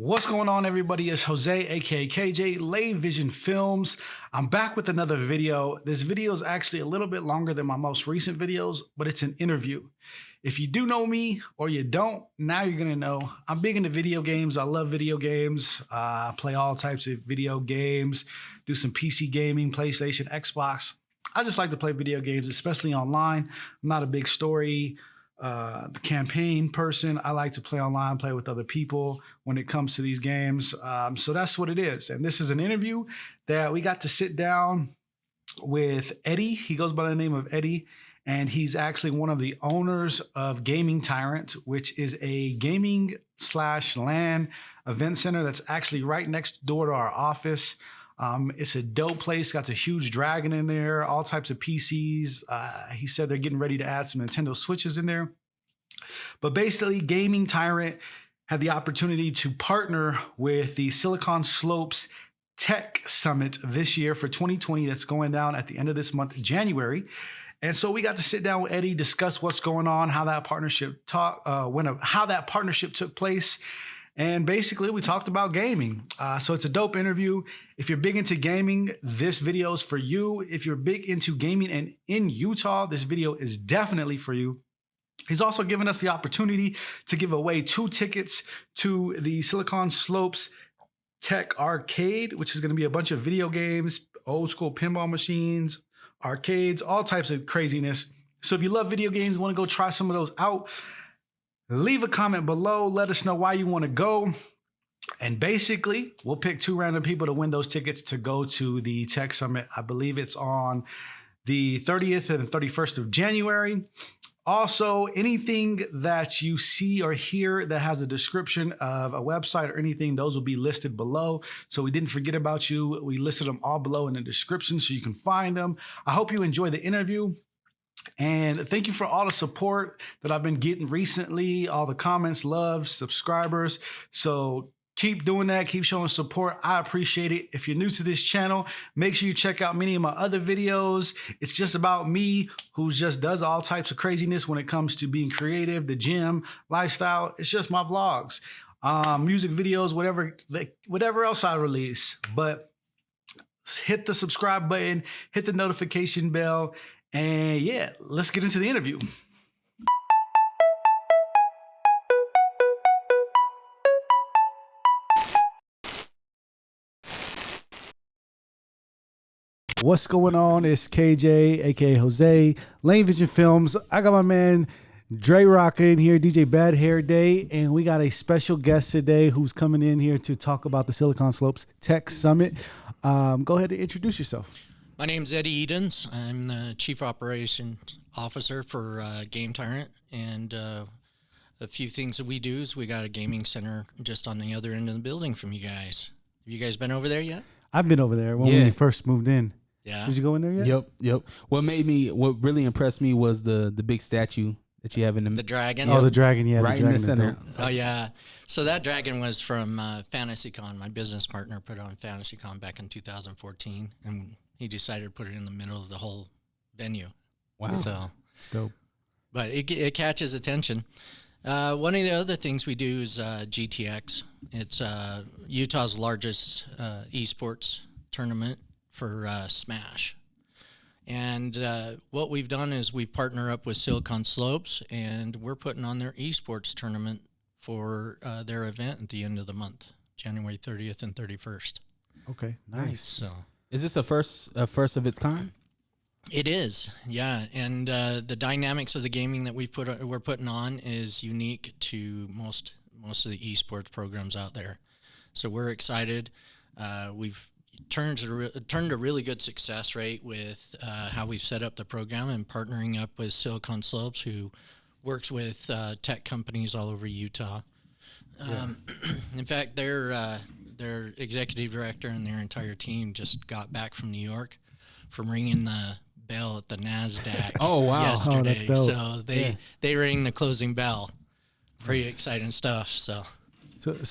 What's going on, everybody? It's Jose, aka KJ, lanevisionfilms. I'm back with another video. This video is actually a little bit longer than my most recent videos, but it's an interview. If you do know me or you don't, now you're gonna know. I'm big into video games. I love video games. I play all types of video games, do some PC gaming, PlayStation, Xbox. I just like to play video games, especially online. I'm not a big story campaign person. I like to play online, play with other people when it comes to these games. So that's what it is. And this is an interview that we got to sit down with Eddie. He goes by the name of Eddie, and he's actually one of the owners of Gaming Tyrant, which is a gaming / LAN event center that's actually right next door to our office. It's a dope place, got a huge dragon in there, all types of PCs. He said they're getting ready to add some Nintendo Switches in there. But basically, Gaming Tyrant had the opportunity to partner with the Silicon Slopes Tech Summit this year for 2020 that's going down at the end of this month, January. And so we got to sit down with Eddie, discuss what's going on, how that partnership how that partnership took place. And basically, we talked about gaming. So it's a dope interview. If you're big into gaming, this video is for you. If you're big into gaming and in Utah, this video is definitely for you. He's also given us the opportunity to give away 2 tickets to the Silicon Slopes Tech Arcade, which is going to be a bunch of video games, old school pinball machines, arcades, all types of craziness. So if you love video games, want to go try some of those out, leave a comment below. Let us know why you want to go. And basically, we'll pick 2 random people to win those tickets to go to the Tech Summit. I believe it's on the 30th and 31st of January. Also, anything that you see or hear that has a description of a website or anything, those will be listed below. So we didn't forget about you. We listed them all below in the description so you can find them. I hope you enjoy the interview. And thank you for all the support that I've been getting recently, all the comments, love, subscribers. So keep doing that. Keep showing support. I appreciate it. If you're new to this channel, make sure you check out many of my other videos. It's just about me, who just does all types of craziness when it comes to being creative, the gym, lifestyle. It's just my vlogs, music videos, whatever else I release. But hit the subscribe button, hit the notification bell. And yeah, let's get into the interview. What's going on? It's KJ, aka Jose, lanevisionfilms. I got my man Dre Rock in here, DJ Bad Hair Day, and we got a special guest today who's coming in here to talk about the Silicon Slopes Tech Summit. Go ahead and introduce yourself. My name's Eddie Edens. I'm the Chief Operations Officer for Game Tyrant, and a few things that we do is we got a gaming center just on the other end of the building from you guys. Have you guys been over there yet? I've been over there when we first moved in. Yeah. Did you go in there yet? Yep. What really impressed me was the big statue that you have in the dragon. Oh, the dragon, yeah. Right the dragon in the center. Oh, yeah. So that dragon was from FantasyCon. My business partner put it on FantasyCon back in 2014, and he decided to put it in the middle of the whole venue. Wow. So it's dope. But it catches attention. One of the other things we do is GTX. It's Utah's largest esports tournament for Smash. And what we've done is we've partnered up with Silicon Slopes, and we're putting on their esports tournament for their event at the end of the month, January 30th and 31st. Okay, nice. So, is this a first of its kind? It is, yeah. And the dynamics of the gaming that we're putting on is unique to most of the esports programs out there. So we're excited. We've turned a really good success rate with how we've set up the program and partnering up with Silicon Slopes, who works with tech companies all over Utah. In fact, their executive director and their entire team just got back from New York from ringing the bell at the NASDAQ yesterday. Oh, that's dope. So they rang the closing bell. Pretty exciting stuff. So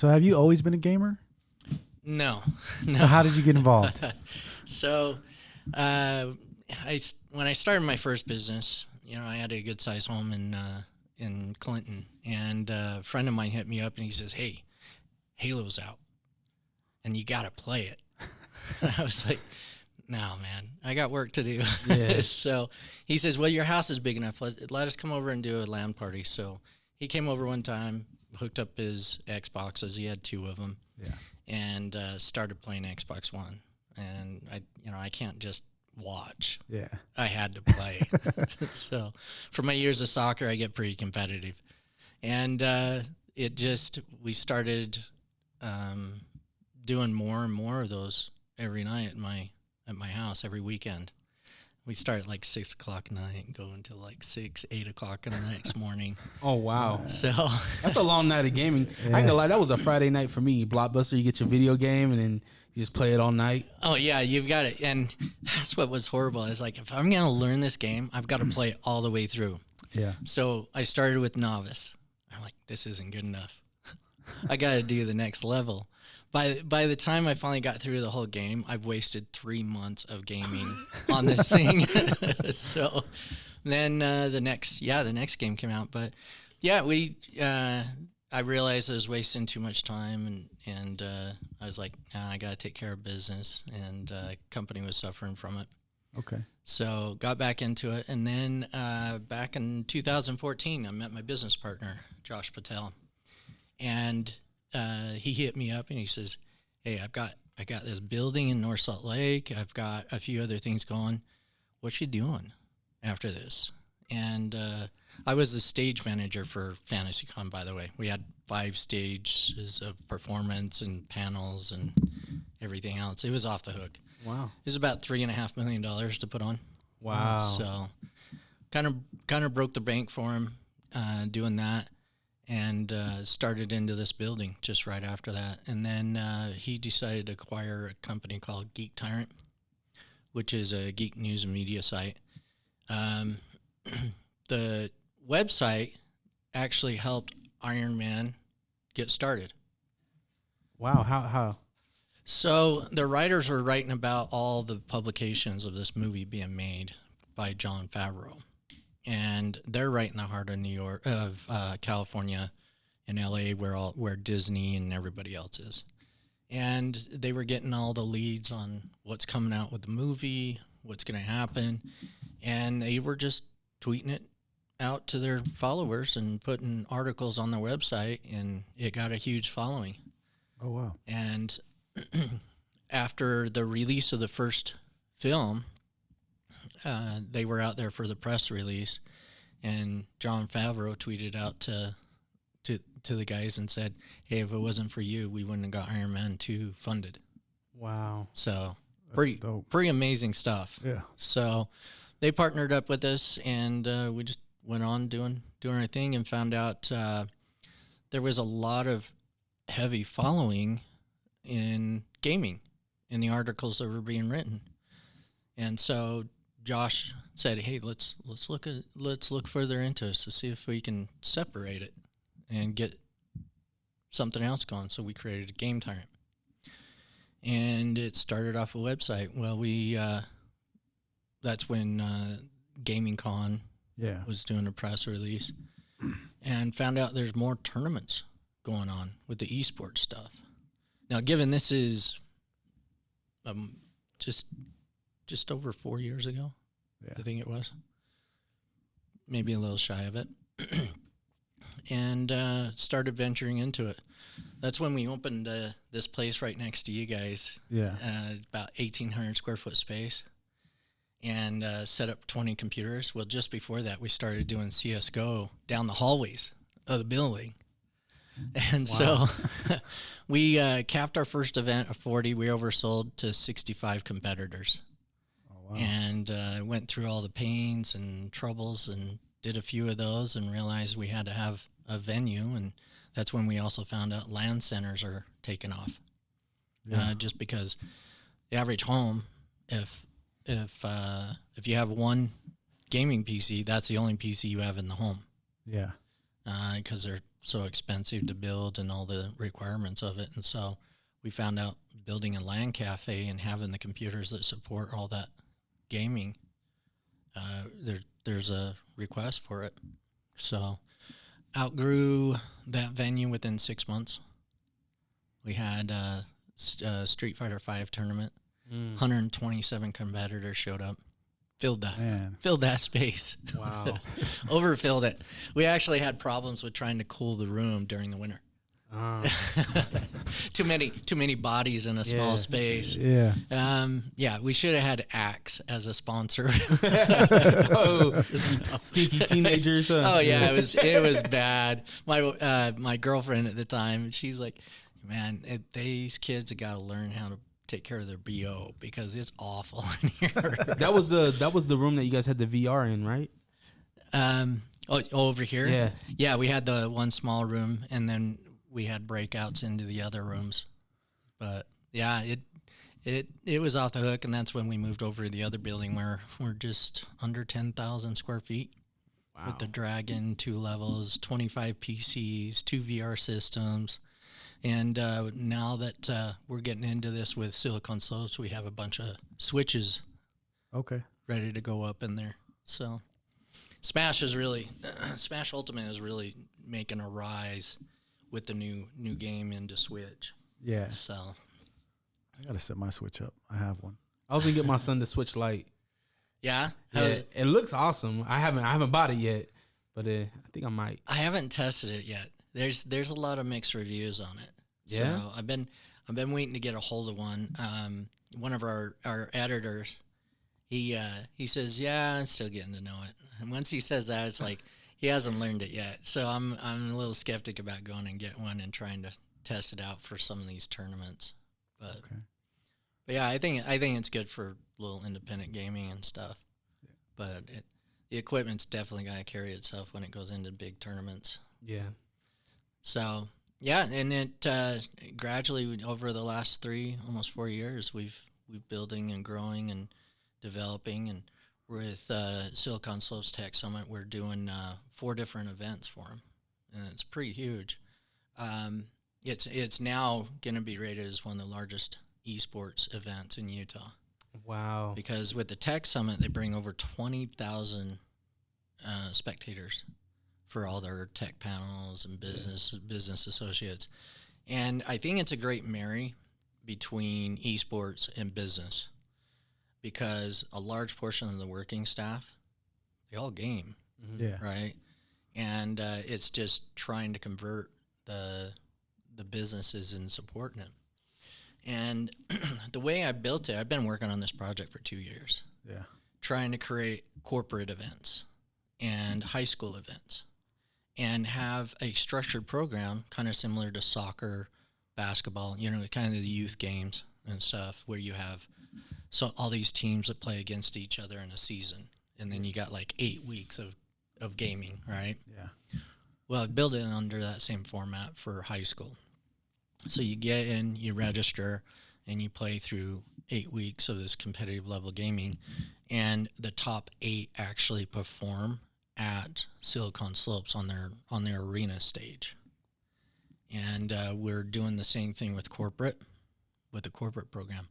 have you always been a gamer? No. So how did you get involved? So when I started my first business, I had a good sized home in Clinton, and a friend of mine hit me up and he says, hey, Halo's out, and you got to play it. I was like, no, man, I got work to do. Yeah. So he says, well, your house is big enough. Let us come over and do a LAN party. So he came over one time, hooked up his Xboxes. He had 2 of them. Yeah. And started playing Xbox One. And I can't just watch. Yeah. I had to play. So for my years of soccer, I get pretty competitive. And we started doing more and more of those every night at my house every weekend. We start at like 6 o'clock at night and go until like 6, 8 o'clock in the next morning. Oh, wow. So That's a long night of gaming. I ain't gonna lie, that was a Friday night for me. Blockbuster, you get your video game and then you just play it all night. oh yeah, you've got it. And that's what was horrible. It's like, if I'm gonna learn this game, I've got to play it all the way through. Yeah. So I started with novice. I'm like, this isn't good enough. I got to do the next level. By the time I finally got through the whole game, I've wasted 3 months of gaming on this thing. So then the next game came out. But yeah, I realized I was wasting too much time, and I was like, nah, I got to take care of business, and company was suffering from it. Okay. So got back into it, and then back in 2014, I met my business partner, Josh Patel, and he hit me up and he says, "Hey, I got this building in North Salt Lake. I've got a few other things going. What you doing after this?" And I was the stage manager for FantasyCon, by the way. We had 5 stages of performance and panels and everything else. It was off the hook. Wow. It was about $3.5 million to put on. Wow. So kind of broke the bank for him doing that, and started into this building just right after that. And then he decided to acquire a company called Geek Tyrant, which is a geek news and media site. The website actually helped Iron Man get started. Wow. How? So the writers were writing about all the publications of this movie being made by Jon Favreau, and they're right in the heart of California, and LA, where Disney and everybody else is. And they were getting all the leads on what's coming out with the movie, what's going to happen, and they were just tweeting it out to their followers and putting articles on their website, and it got a huge following. Oh, wow. And after the release of the first film, they were out there for the press release, and Jon Favreau tweeted out to the guys and said, "Hey, if it wasn't for you, we wouldn't have got Iron Man 2 funded." Wow. So That's dope. pretty amazing stuff. Yeah. So they partnered up with us, and we just went on doing our thing, and found out there was a lot of heavy following in gaming in the articles that were being written. And so Josh said, "Hey, let's look further into this to see if we can separate it and get something else going." So we created a Game Tyrant, and it started off a website. Well, that's when Gaming Con Yeah. was doing a press release, and found out there's more tournaments going on with the esports stuff. Now, given this is just over 4 years ago, Yeah. I think it was, maybe a little shy of it, and started venturing into it. That's when we opened this place right next to you guys, Yeah. about 1,800 square foot space, and set up 20 computers. Well, just before that, we started doing CSGO down the hallways of the building. And so we capped our first event of 40. We oversold to 65 competitors. Oh, wow. And went through all the pains and troubles and did a few of those, and realized we had to have a venue. And that's when we also found out LAN centers are taking off. Yeah. Just because the average home, if you have one gaming PC, that's the only PC you have in the home. Yeah. Because they're so expensive to build and all the requirements of it. And so we found out building a LAN cafe and having the computers that support all that gaming, there's a request for it. So outgrew that venue within 6 months. We had Street Fighter 5 tournament. 127 competitors showed up. Filled that space. Wow. Overfilled it. We actually had problems with trying to cool the room during the winter. Too many bodies in a small space. Yeah. We should have had Axe as a sponsor. Stinky teenagers. Oh yeah, it was bad. My girlfriend at the time, she's like, man, these kids have got to learn how to take care of their BO because it's awful in here. That was the room that you guys had the VR in, right? Over here. Yeah. We had the one small room, and then we had breakouts into the other rooms. But yeah, it was off the hook, and that's when we moved over to the other building where we're just under 10,000 square feet. Wow. With the Dragon, 2 levels, 25 PCs, 2 VR systems. And now that we're getting into this with Silicon Slopes, we have a bunch of switches ready to go up in there. So Smash Ultimate is really making a rise with the new game into Switch. Yeah. So I got to set my Switch up. I have one. I was going to get my son the Switch Lite. Yeah? It looks awesome. I haven't bought it yet, but I think I might. I haven't tested it yet. There's a lot of mixed reviews on it. Yeah. So I've been waiting to get a hold of one. One of our editors, he says, yeah, I'm still getting to know it. And once he says that, it's like he hasn't learned it yet. So I'm a little skeptic about going and get one and trying to test it out for some of these tournaments. But yeah, I think it's good for little independent gaming and stuff. Yeah. But the equipment's definitely got to carry itself when it goes into big tournaments. Yeah. So yeah, and it gradually over the last almost 4 years, we've building and growing and developing, and with Silicon Slopes Tech Summit, we're doing 4 different events for them, and it's pretty huge. It's now going to be rated as one of the largest esports events in Utah. Wow! Because with the Tech Summit, they bring over 20,000 spectators for all their tech panels and business associates. And I think it's a great marry between esports and business, because a large portion of the working staff, they all game, right? And it's just trying to convert the businesses and supporting it. And the way I built it, I've been working on this project for 2 years. Yeah. Trying to create corporate events and high school events, and have a structured program kind of similar to soccer, basketball, kind of the youth games and stuff, where you have all these teams that play against each other in a season, and then you got like 8 weeks of gaming, right? Yeah. Well, I built it under that same format for high school. So you get in, you register, and you play through 8 weeks of this competitive level gaming, and the top 8 actually perform at Silicon Slopes on their arena stage. And we're doing the same thing with the corporate program.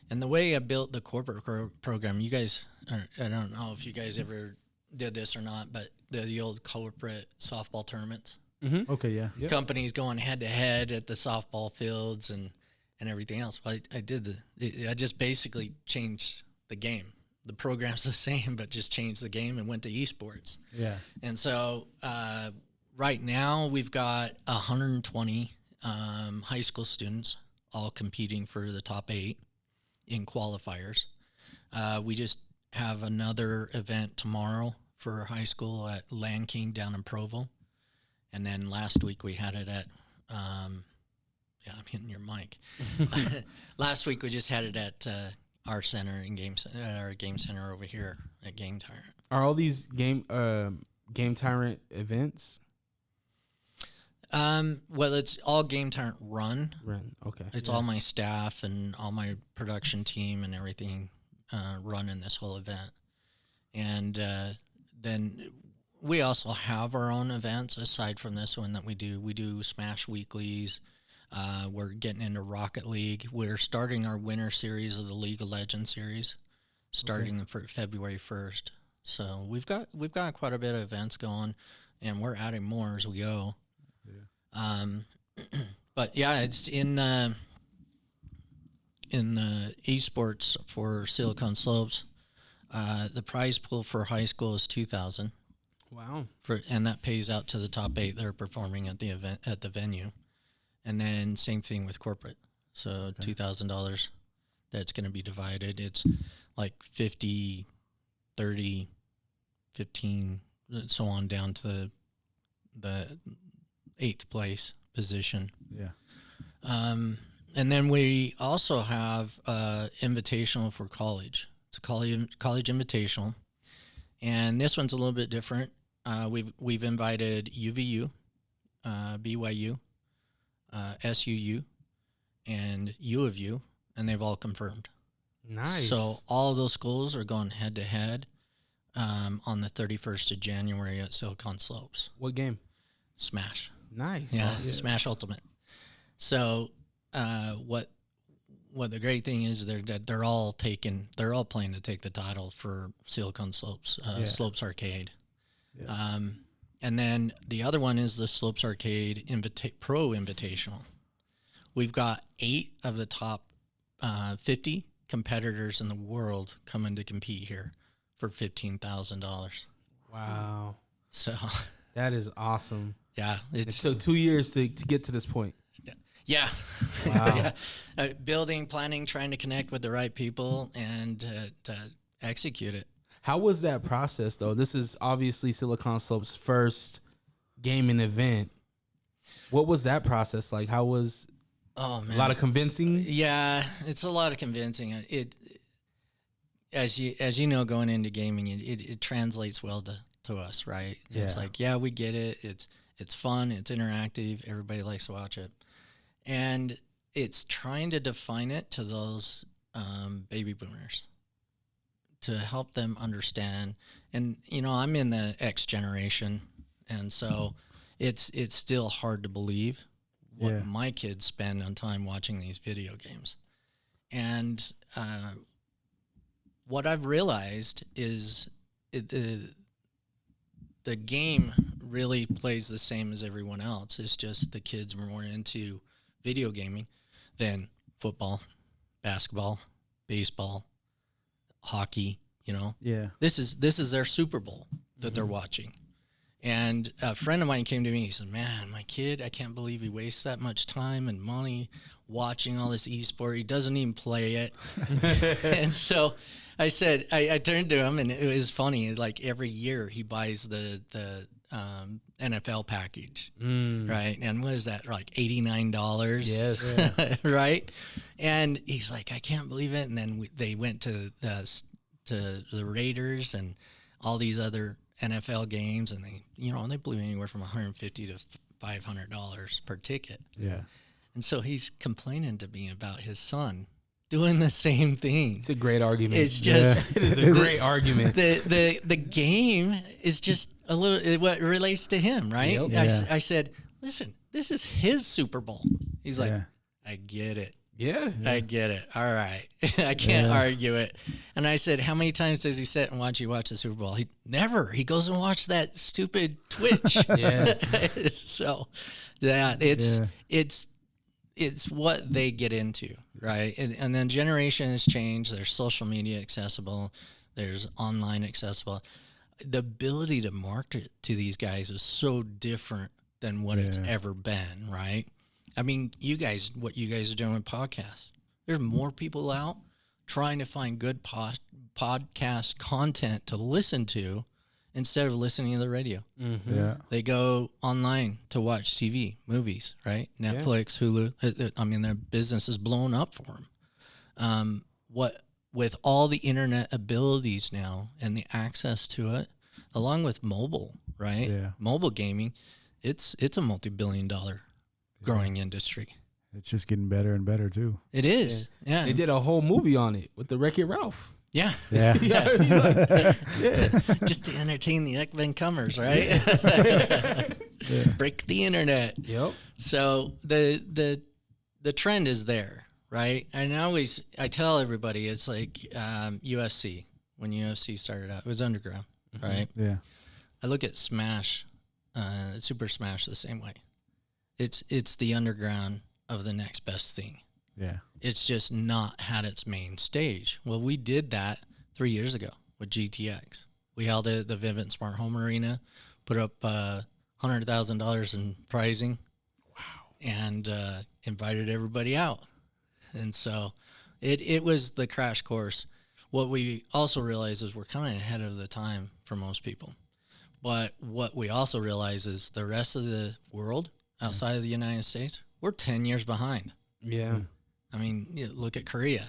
And the way I built the corporate program, you guys, I don't know if you guys ever did this or not, but the old corporate softball tournaments. Mm-hmm. Okay, yeah. Yep. Companies going head to head at the softball fields and everything else. Well, I just basically changed the game. The program's the same, but just changed the game and went to esports. Yeah. And so right now we've got 120 high school students all competing for the top 8 in qualifiers. We just have another event tomorrow for high school at Land King down in Provo. And then last week we had it at, I'm hitting your mic. Last week we just had it at our center our game center over here at Game Tyrant. Are all these Game Tyrant events? Well, it's all Game Tyrant run. Okay. It's all my staff and all my production team and everything running this whole event. And then we also have our own events aside from this one that we do. We do Smash Weeklies. We're getting into Rocket League. We're starting our winter series of the League of Legends series, starting for February 1st. So we've got quite a bit of events going, and we're adding more as we go. Yeah. But yeah, it's in esports for Silicon Slopes. The prize pool for high school is $2,000. Wow. And that pays out to the top 8 that are performing at the event at the venue. And then same thing with corporate. So $2,000 that's going to be divided. It's like 50, 30, 15, so on down to the 8th place position. Yeah. And then we also have invitational for college. It's a college invitational, and this one's a little bit different. We've invited UVU, BYU, SUU, and U of U, and they've all confirmed. Nice. So all of those schools are going head to head on the 31st of January at Silicon Slopes. What game? Smash. Nice. Yeah, Smash Ultimate. So what the great thing is they're all playing to take the title for Silicon Slopes, Slopes Arcade. Yeah. And then the other one is the Slopes Arcade Pro Invitational. We've got 8 of the top 50 competitors in the world coming to compete here for $15,000. Wow. So that is awesome. Yeah. It took 2 years to get to this point. Yeah. Wow. Yeah. Building, planning, trying to connect with the right people and to execute it. How was that process, though? This is obviously Silicon Slopes' first gaming event. What was that process like? How was a lot of convincing? Yeah, it's a lot of convincing. It as you know, going into gaming, it translates well to us, right? Yeah. It's like, yeah, we get it. It's fun. It's interactive. Everybody likes to watch it. And it's trying to define it to those baby boomers to help them understand. And, you know, I'm in the X generation, and so it's still hard to believe what my kids spend on time watching these video games. And what I've realized is the game really plays the same as everyone else. It's just the kids are more into video gaming than football, basketball, baseball, hockey, you know. Yeah. This is their Super Bowl that they're watching. And a friend of mine came to me, he said, "Man, my kid, I can't believe he wastes that much time and money watching all this esport. He doesn't even play it." And so I said, I turned to him, and it was funny. Like every year he buys the NFL package, right? And what is that, like $89? Yes. Right? And he's like, "I can't believe it." And then they went to the Raiders and all these other NFL games, and they blew anywhere from $150 to $500 per ticket. Yeah. And so he's complaining to me about his son doing the same thing. It's a great argument. It's just it is a great argument. The game is just a little what relates to him, right? Yep. Yeah. I said, "Listen, this is his Super Bowl." He's like, "I get it. Yeah. I get it. All right." I can't argue it. And I said, "How many times does he sit and watch you watch the Super Bowl?" He never. He goes and watch that stupid Twitch. Yeah. So, it's what they get into, right? And then generation has changed. There's social media accessible. There's online accessible. The ability to market to these guys is so different than what it's ever been, right? I mean, what you guys are doing with podcasts. There's more people out trying to find good podcast content to listen to instead of listening to the radio. Mm-hmm. Yeah. They go online to watch TV, movies, right? Netflix, Hulu. I mean, their business is blown up for them. With all the internet abilities now and the access to it, along with mobile, right? Yeah. Mobile gaming, it's a multi-billion-dollar growing industry. It's just getting better and better too. It is. Yeah. They did a whole movie on it with the Wreck-It Ralph. Yeah. Yeah. Just to entertain the up-and-comers, right? Break the internet. Yep. So the trend is there, right? And I tell everybody it's like UFC. When UFC started out, it was underground, right? Yeah. I look at Smash, Super Smash the same way. It's the underground of the next best thing. Yeah. It's just not had its main stage. Well, we did that 3 years ago with GTX. We held it at the Vivint Smart Home Arena, put up $100,000 in prizing. Wow. And invited everybody out. And so it was the crash course. What we also realize is we're kind of ahead of the time for most people. But what we also realize is the rest of the world outside of the United States, we're 10 years behind. Yeah. I mean, look at Korea.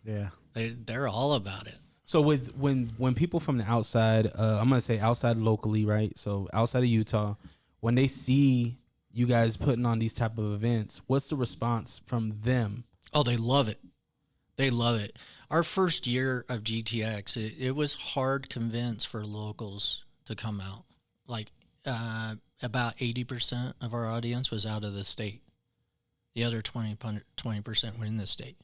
Yeah. They're all about it. So when people from the outside, I'm gonna say outside locally, right? So outside of Utah, when they see you guys putting on these type of events, what's the response from them? Oh, they love it. They love it. Our first year of GTX, it was hard convince for locals to come out. Like about 80% of our audience was out of the state. The other 20% were in the state.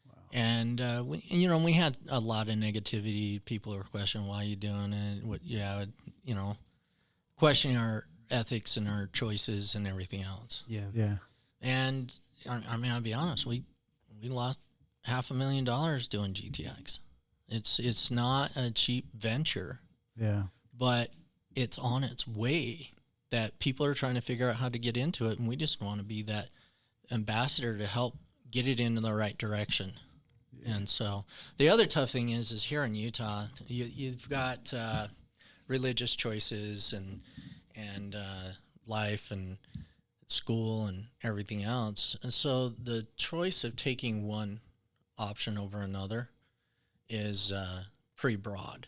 Wow. And we had a lot of negativity. People were questioning why you doing it. Questioning our ethics and our choices and everything else. Yeah. Yeah. And I mean, I'll be honest, we lost $500,000 doing GTX. It's not a cheap venture. Yeah. But it's on its way that people are trying to figure out how to get into it, and we just want to be that ambassador to help get it into the right direction. Yeah. And so the other tough thing is here in Utah, you've got religious choices and life and school and everything else. And so the choice of taking one option over another is pretty broad.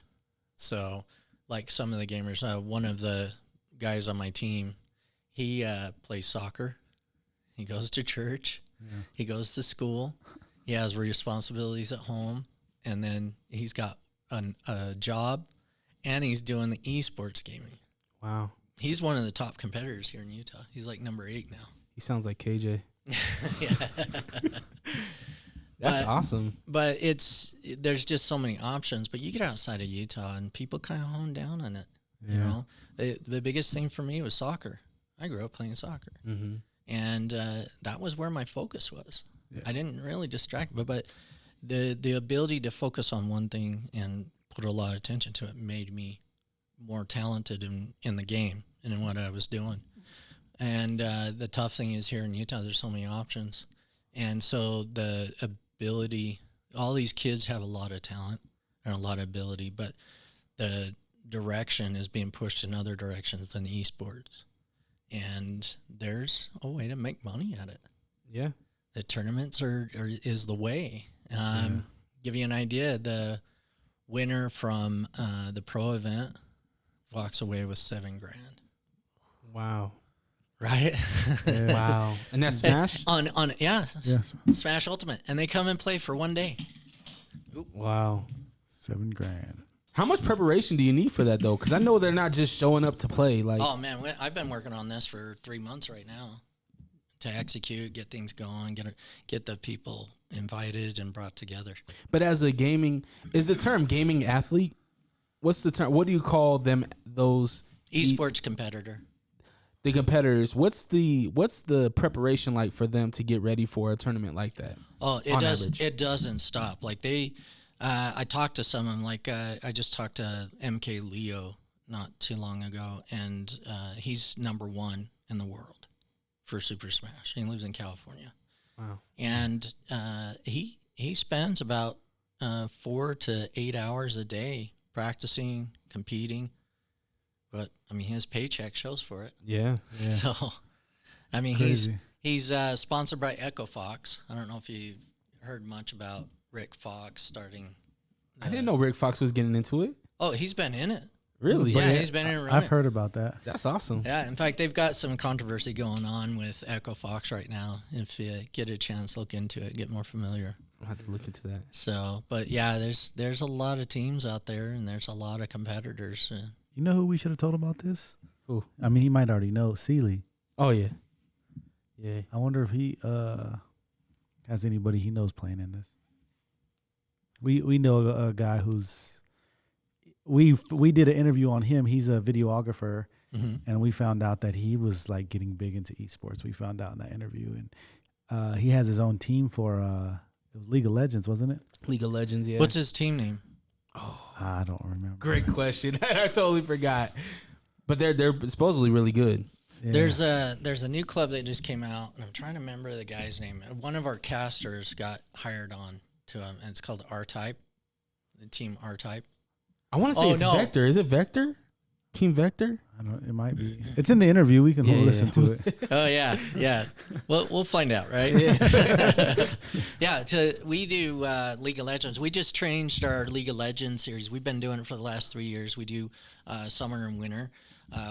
So like some of the gamers, one of the guys on my team, he plays soccer. He goes to church. Yeah. He goes to school. He has responsibilities at home. And then he's got a job, and he's doing the esports gaming. Wow. He's one of the top competitors here in Utah. He's like number 8 now. He sounds like KJ. Yeah. That's awesome. But there's just so many options. But you get outside of Utah, and people kind of hone down on it. Yeah. You know, the biggest thing for me was soccer. I grew up playing soccer, and that was where my focus was. Yeah. I didn't really distract, but the ability to focus on one thing and put a lot of attention to it made me more talented in the game and in what I was doing. And the tough thing is here in Utah, there's so many options. And so the ability, all these kids have a lot of talent and a lot of ability, but the direction is being pushed in other directions than esports. And there's a way to make money at it. Yeah. The tournaments is the way. Give you an idea, the winner from the pro event walks away with $7,000. Wow. Right? Yeah. Wow. And that's Smash? Yes. Smash Ultimate. And they come and play for one day. Oop. Wow. $7,000. How much preparation do you need for that, though? Because I know they're not just showing up to play. Like, oh, man, I've been working on this for 3 months right now to execute, get things going, get the people invited and brought together. But as a is the term gaming athlete? What's the term? What do you call them? Those esports competitor. The competitors. What's the preparation like for them to get ready for a tournament like that? Oh, it doesn't stop. Like I talked to someone, like I just talked to MK Leo not too long ago, and he's number 1 in the world for Super Smash. He lives in California. Wow. And he spends about 4 to 8 hours a day practicing, competing. But I mean, his paycheck shows for it. Yeah. So, I mean, he's sponsored by Echo Fox. I don't know if you've heard much about Rick Fox starting. I didn't know Rick Fox was getting into it. Oh, he's been in it. Really? Yeah, he's been in it. I've heard about that. That's awesome. Yeah, in fact, they've got some controversy going on with Echo Fox right now. If you get a chance, look into it, get more familiar. I'll have to look into that. So, but yeah, there's a lot of teams out there, and there's a lot of competitors. You know who we should have told about this? Who? I mean, he might already know. Seeley. Oh, yeah. Yeah. I wonder if he has anybody he knows playing in this. We know a guy who's we did an interview on him. He's a videographer, and we found out that he was like getting big into esports. We found out in that interview, and he has his own team for it was League of Legends, wasn't it? League of Legends, yeah. What's his team name? Oh, I don't remember. great question. I totally forgot. But they're supposedly really good. Yeah. There's a new club that just came out, and I'm trying to remember the guy's name. One of our casters got hired on to him, and it's called R-Type, the team R-Type. I want to say no. Vector. Is it Vector? Team Vector? I don't. It might be. It's in the interview. We can listen to it. Oh yeah. We'll find out, right? Yeah. We do League of Legends. We just changed our League of Legends series. We've been doing it for the last 3 years. We do summer and winter.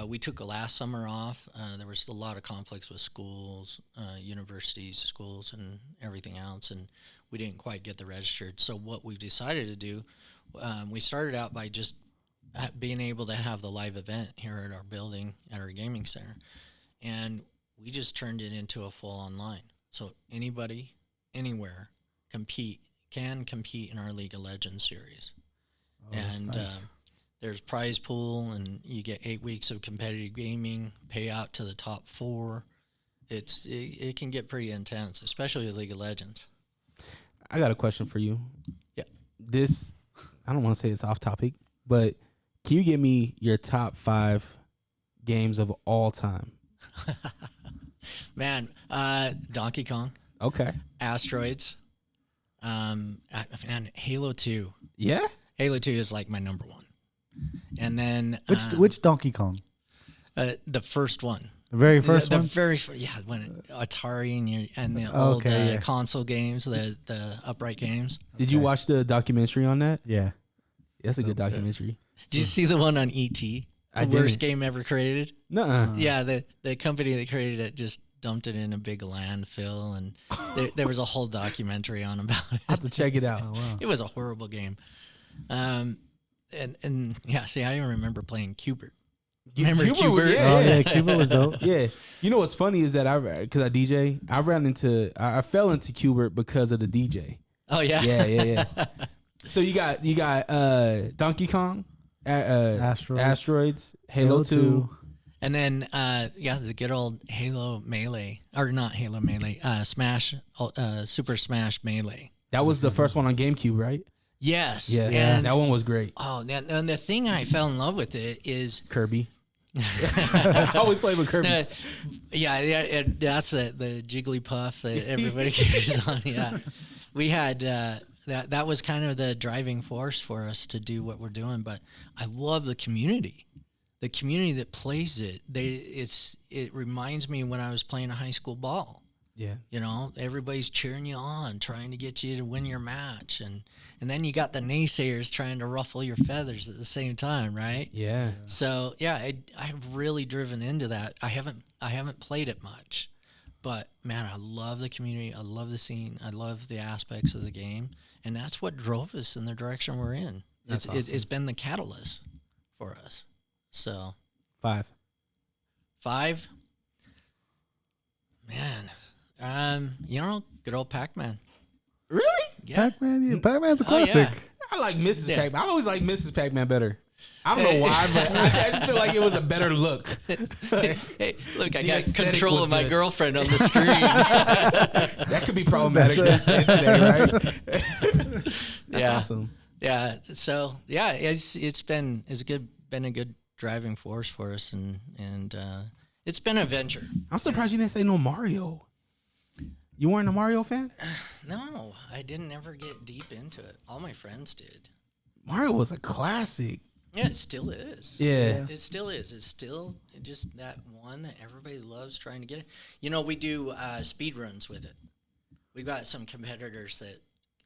We took last summer off. There was a lot of conflicts with schools, universities, schools, and everything else, and we didn't quite get the registered. So what we decided to do, we started out by just being able to have the live event here at our building, at our gaming center, and we just turned it into a full online. So anybody, anywhere, can compete in our League of Legends series. Oh, And nice. there's prize pool, and you get 8 weeks of competitive gaming, pay out to the top 4. It can get pretty intense, especially with League of Legends. I got a question for you. Yeah. This, I don't want to say it's off topic, but can you give me your top 5 games of all time? Man, Donkey Kong, Okay. Asteroids, and Halo 2. Yeah? Halo 2 is like my number 1. And then Which Donkey Kong? the first one. The very first the one. very first, yeah, when Atari and the old yeah. console games, the upright games. Did you watch the documentary on that? Yeah. That's a good documentary. Did you see the one on E.T.? I The worst didn't. game ever created? Nuh-uh. Yeah, the company that created it just dumped it in a big landfill, and there was a whole documentary on about it. I have to check it out. Oh wow. It was a horrible game. And yeah, see, I even remember playing Cubert. Remember Cuba was- Cubert? yeah. Oh yeah, Cuba was dope. Yeah. You know what's funny is that because I DJ, I fell into Qbert because of the DJ. Oh yeah. Yeah. So you got Donkey Kong, Asteroids, Halo 2. And then the good old Halo Melee, or not Halo Melee, Smash, Super Smash Melee. That was the first one on GameCube, right? Yes. Yeah. And That one was great. oh, and the thing I fell in love with it is Kirby. I always play with Kirby. that's the Jigglypuff that everybody carries on. Yeah, we had that was kind of the driving force for us to do what we're doing. But I love the community that plays it. It reminds me when I was playing a high school ball. Yeah. You know, everybody's cheering you on, trying to get you to win your match, and then you got the naysayers trying to ruffle your feathers at the same time, right? Yeah. So yeah, I've really driven into that. I haven't played it much, but man, I love the community. I love the scene. I love the aspects of the game, and that's what drove us in the direction we're in. That's It's been the catalyst for us. So 5. 5, man. Good old Pac-Man. Really? Yeah. Pac-Man. Yeah, Pac-Man's a Oh, yeah. classic. I like Mrs. Yeah. Pac-Man. I always like Mrs. Pac-Man better. I don't know why, but I just feel like it was a better look. Hey, look, I The got aesthetic control was of my good. girlfin on the screen. That could be problematic today, right? That's Yeah. awesome. Yeah. So yeah, it's been a good driving force for us, and it's been a venture. I'm surprised you didn't say no Mario. You weren't a Mario fan? No, I didn't ever get deep into it. All my friends did. Mario was a classic. Yeah, it still is. Yeah. It still is. It's still just that one that everybody loves trying to get it. You know, we do speed runs with it. We've got some competitors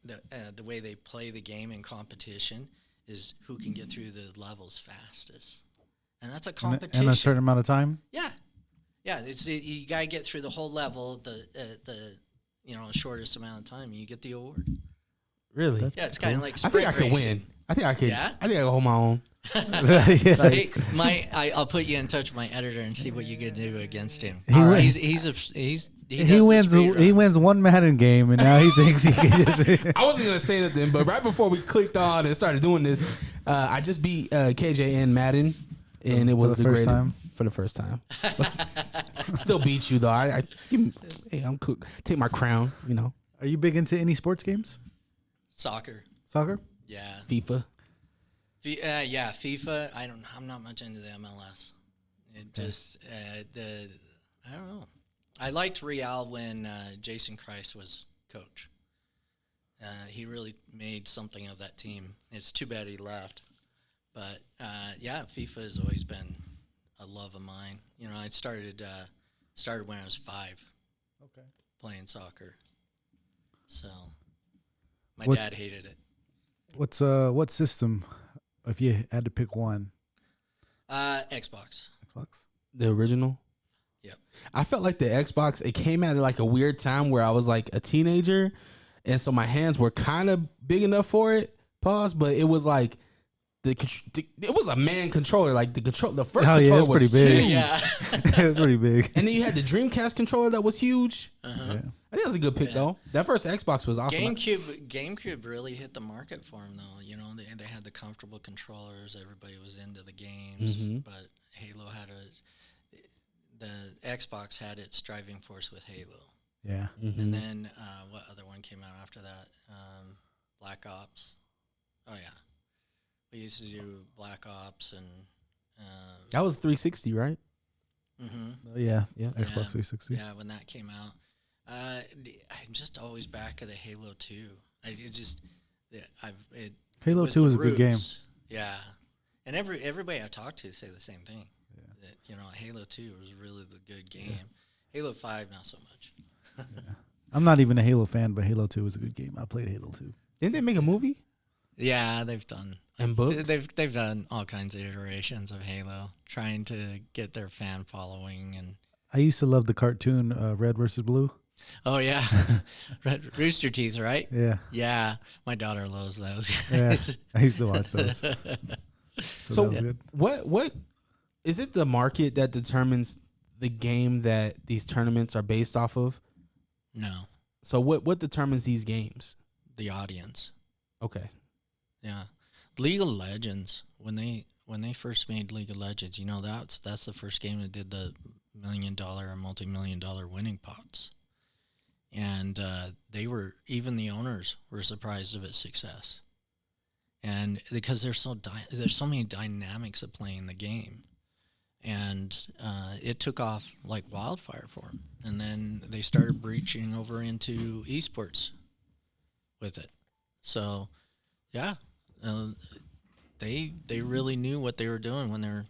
that the way they play the game in competition is who can get through the levels fastest. And that's a competition. In a certain amount of time. Yeah. Yeah, you got to get through the whole level, the shortest amount of time, you get the award. Really? Yeah, it's kind of like I think I sprint could racing. win. I think I could. Yeah? I think I can hold my own. Yeah. I'll put you in touch with my editor and see what you can do against him. He win- He does the wins. speed He runs. wins one Madden game, and now he thinks he can just. I wasn't gonna say nothing, but right before we clicked on and started doing this, I just beat KJ in Madden, and it was the the first greatest time? for the first time. Still beat you though. Hey, I'm cool. Take my crown. You know, Are you big into any sports games? Soccer. Soccer? Yeah. FIFA. Yeah, FIFA. I'm not much into the MLS. It just I don't know. I liked Real when Jason Christ was coach. He really made something of that team. It's too bad he left. But yeah, FIFA has always been a love of mine. You know, I started when I was 5. Okay. Playing soccer. So my What- dad hated it. What system, if you had to pick one? Xbox. Xbox? The original. Yep. I felt like the Xbox, it came at like a weird time where I was like a teenager, and so my hands were kind of big enough for it. Pause, but it was like it was a man controller. Like the first Oh, yeah, controller it was was pretty big. huge. Yeah. It was pretty big. And then you had the Dreamcast controller that was huge. Yeah. I think that was a good pick though. That first Xbox was awesome. GameCube really hit the market for him though. You know, they had the comfortable controllers. Everybody was into the games, but Halo had the Xbox had its driving force with Halo. Yeah. And then what other one came out after that? Black Ops. Oh yeah, we used to do Black Ops and. That was 360, right? Oh, yeah. Yeah. Xbox 360. Yeah, when that came out, I'm just always back of the Halo 2. Halo was 2 the is a good game. roots. Yeah, and everybody I talk to say the same thing. Yeah. That, you know, Halo 2 was really the good game. Halo 5 not so much. I'm not even a Halo fan, but Halo 2 is a good game. I played Halo 2. Didn't they make a movie Yeah, they've done and books? they've done all kinds of iterations of Halo, trying to get their fan following and. I used to love the cartoon Red versus Blue. Oh yeah, Rooster Teeth, right? Yeah. Yeah, my daughter loves those. Yeah. I used to watch those. So So that was good. what is it the market that determines the game that these tournaments are based off of? No, So what determines these games? the audience. Okay. Yeah, League of Legends. When they first made League of Legends, you know that's the first game that did the $1 million or multi-million-dollar winning pots, and even the owners were surprised of its success, and because there's so many dynamics of playing the game, and it took off like wildfire for them, and then they started breaching over into esports with it, so yeah. They really knew what they were doing when they're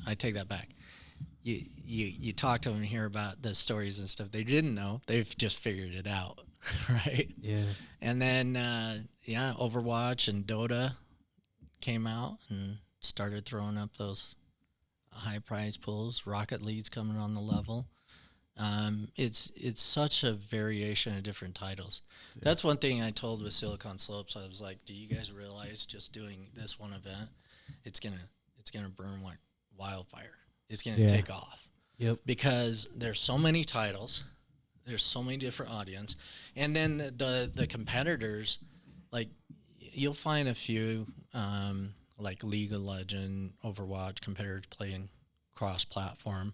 I take that back. You talk to them and hear about the stories and stuff. They didn't know. They've just figured it out, right? Yeah. And then Overwatch and Dota came out and started throwing up those high prize pools. Rocket League's coming on the level. It's such a variation of different titles. Yeah. That's one thing I told with Silicon Slopes. I was like, do you guys realize just doing this one event, it's gonna burn like wildfire. It's gonna take off. Yep. Because there's so many titles, there's so many different audience, and then the competitors, like you'll find a few like League of Legends, Overwatch competitors playing cross-platform,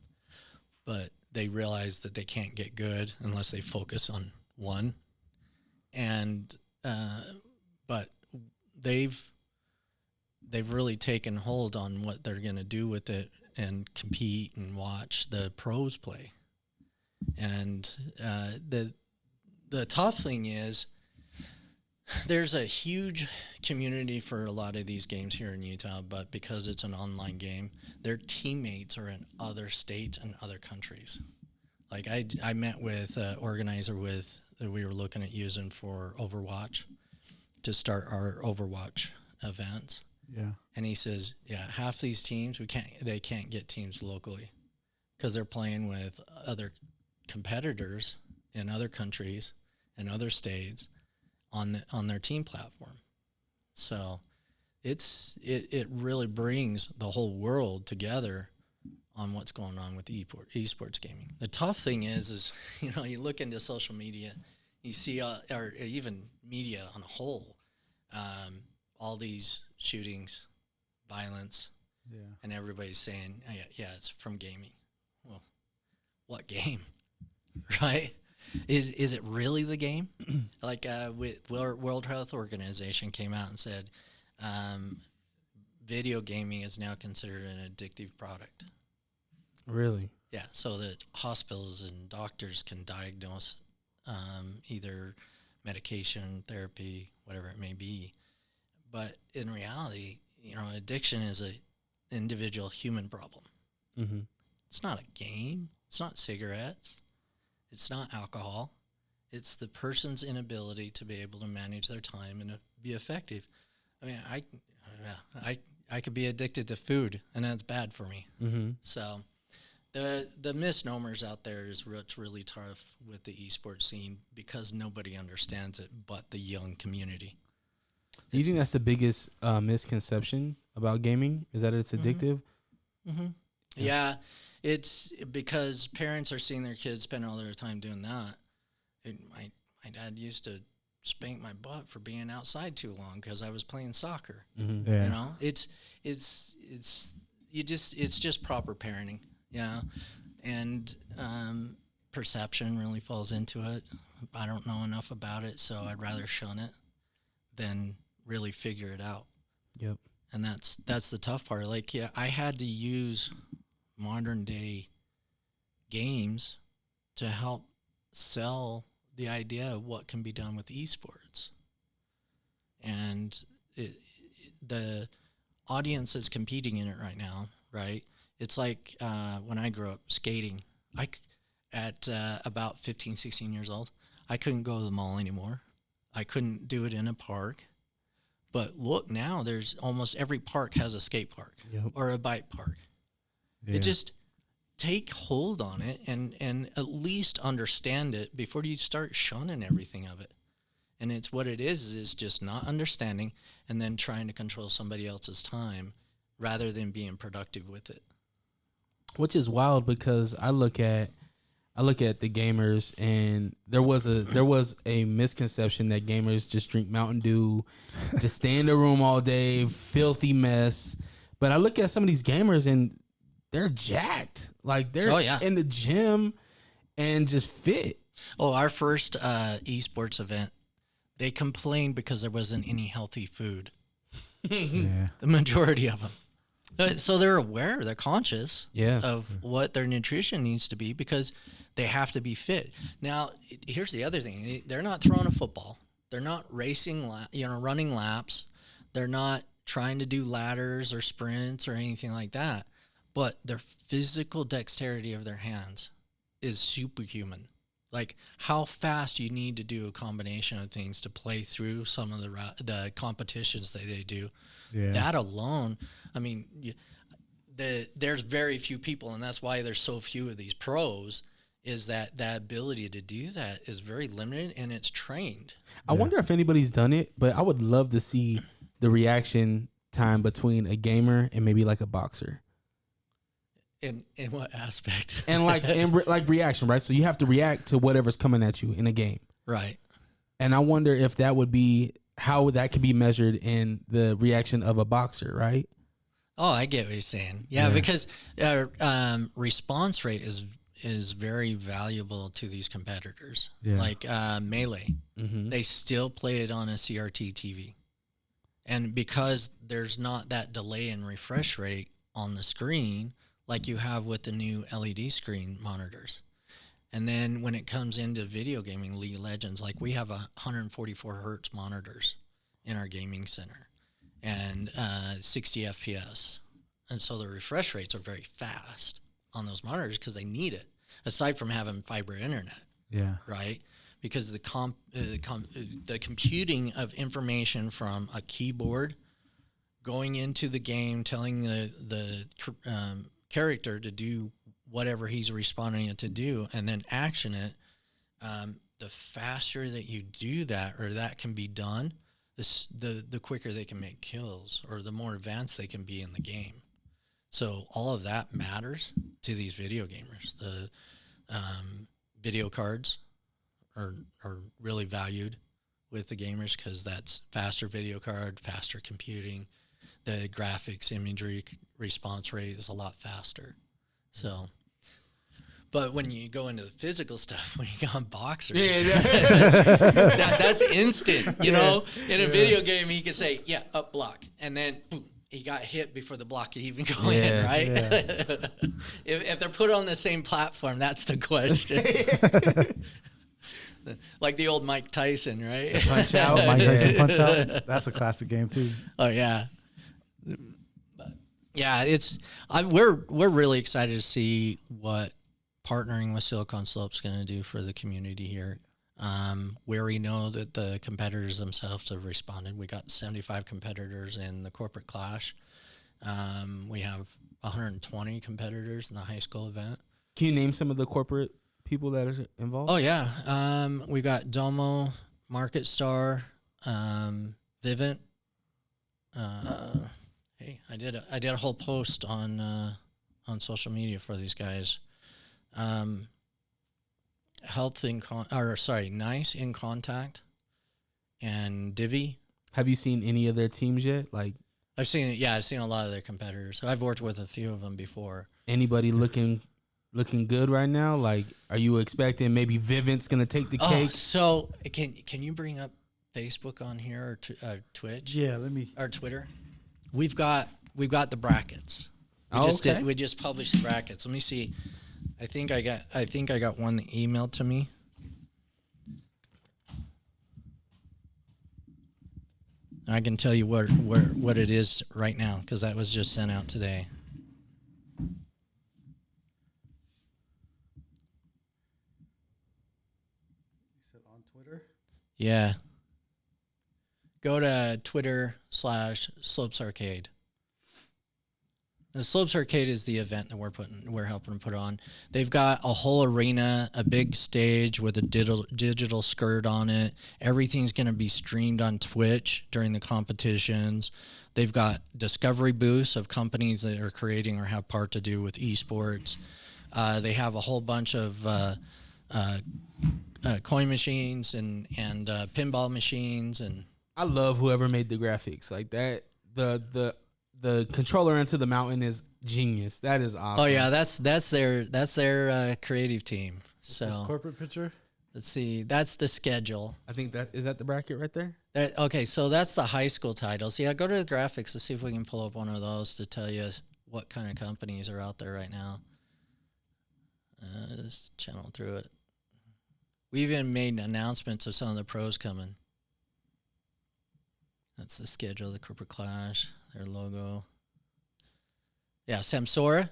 but they realize that they can't get good unless they focus on one. And but they've really taken hold on what they're going to do with it and compete and watch the pros play. And the tough thing is there's a huge community for a lot of these games here in Utah, but because it's an online game, their teammates are in other states and other countries. Like I met with an organizer that we were looking at using for Overwatch to start our Overwatch events. Yeah. And he says, yeah, half these teams they can't get teams locally because they're playing with other competitors in other countries and other states on their team platform. So it really brings the whole world together on what's going on with esports gaming. The tough thing is you look into social media, you see or even media on a whole, all these shootings, violence, Yeah. And everybody's saying, oh, yeah, it's from gaming. Well, what game? Right? Is it really the game? Like with World Health Organization came out and said, video gaming is now considered an addictive product. Really? Yeah, so that hospitals and doctors can diagnose either medication, therapy, whatever it may be. But in reality, addiction is a individual human problem. Mm-hmm. It's not a game. It's not cigarettes. It's not alcohol. It's the person's inability to be able to manage their time and be effective. I mean, I could be addicted to food, and that's bad for me. Mm-hmm. So the misnomers out there is what's really tough with the esports scene because nobody understands it but the young community. Do you think that's the biggest misconception about gaming? Is that it's addictive? Mm-hmm. Yeah, it's because parents are seeing their kids spend all their time doing that. My dad used to spank my butt for being outside too long because I was playing soccer. Mm-hmm. Yeah. You know, it's just proper parenting. Yeah, and perception really falls into it. I don't know enough about it, so I'd rather shun it than really figure it out. Yep. And that's the tough part. Like, yeah, I had to use modern day games to help sell the idea of what can be done with esports. And the audience that's competing in it right now, right? It's like when I grew up skating, at about 15, 16 years old, I couldn't go to the mall anymore. I couldn't do it in a park. But look now, there's almost every park has a skate park or a bike park. Yeah. It just take hold on it and at least understand it before you start shunning everything of it. And it's what it is just not understanding and then trying to control somebody else's time rather than being productive with it. Which is wild because I look at the gamers, and there was a misconception that gamers just drink Mountain Dew, just stay in the room all day, filthy mess. But I look at some of these gamers and they're jacked, like they're in the gym and just fit. Oh, our first esports event, they complained because there wasn't any healthy food. Yeah. The majority of them. So they're aware, they're conscious of what their nutrition needs to be because they have to be fit. Now, here's the other thing. They're not throwing a football. They're not racing, running laps. They're not trying to do ladders or sprints or anything like that. But their physical dexterity of their hands is superhuman. Like how fast you need to do a combination of things to play through some of the competitions that they do. Yeah. That alone, I mean, there's very few people, and that's why there's so few of these pros, is that ability to do that is very limited, and it's trained. I wonder if anybody's done it, but I would love to see the reaction time between a gamer and maybe like a boxer. In what aspect? And like reaction, right? So you have to react to whatever's coming at you in a game. Right. And I wonder if that would be how that could be measured in the reaction of a boxer, right? Oh, I get what you're saying. Yeah. Because response rate is very valuable to these competitors. Yeah. Like Melee, they still play it on a CRT TV. And because there's not that delay in refresh rate on the screen like you have with the new LED screen monitors. And then when it comes into video gaming, League of Legends, like we have 144 hertz monitors in our gaming center and 60 FPS. And so the refresh rates are very fast on those monitors because they need it, aside from having fiber internet. Yeah. Right? Because the computing of information from a keyboard going into the game, telling the character to do whatever he's responding it to do, and then action it, the faster that you do that or that can be done, the quicker they can make kills or the more advanced they can be in the game. So all of that matters to these video gamers. The video cards are really valued with the gamers because that's faster video card, faster computing. the graphics, imagery, response rate is a lot faster. So, but when you go into the physical stuff, when you go on Boxer, that's instant. You know, in a video game, he can say, "Yeah, up block," and then boom, he got hit before the block could even go in. Right? Yeah. If they're put on the same platform, that's the question. Like the old Mike Tyson, right? Punch Out. Mike Tyson Punch Out. That's a classic game too. Oh yeah, but yeah, we're really excited to see what partnering with Silicon Slope's going to do for the community here. Where we know that the competitors themselves have responded. We got 75 competitors in the corporate clash. We have 120 competitors in the high school event. Can you name some of the corporate people that are involved? Oh yeah, we got Domo, Market Star, Vivint. Hey, I did a whole post on social media for these guys. Nice in Contact, and Divi. Have you seen any of their teams yet? Like I've seen a lot of their competitors. I've worked with a few of them before. anybody looking good right now? Like, are you expecting maybe Vivint's gonna take the cake? So can you bring up Facebook on here or Twitch? Yeah, let me. Or Twitter. We've got the brackets. We just published the brackets. Let me see. I think I got one that emailed to me. I can tell you what it is right now because that was just sent out today. You said on Twitter? Yeah. Go to Twitter/Slopes Arcade. The Slopes Arcade is the event that we're helping to put on. They've got a whole arena, a big stage with a digital skirt on it. Everything's going to be streamed on Twitch during the competitions. They've got discovery booths of companies that are creating or have part to do with esports. They have a whole bunch of coin machines and pinball machines, and I love whoever made the graphics like that. The controller into the mountain is genius. That is awesome. oh yeah, that's their creative team. This So corporate picture? let's see, that's the schedule. I think that is that the bracket right there. Okay, so that's the high school titles. Yeah, go to the graphics to see if we can pull up one of those to tell you what kind of companies are out there right now. Just channel through it. We even made announcements of some of the pros coming. That's the schedule, the corporate clash, their logo. Yeah, Samsora.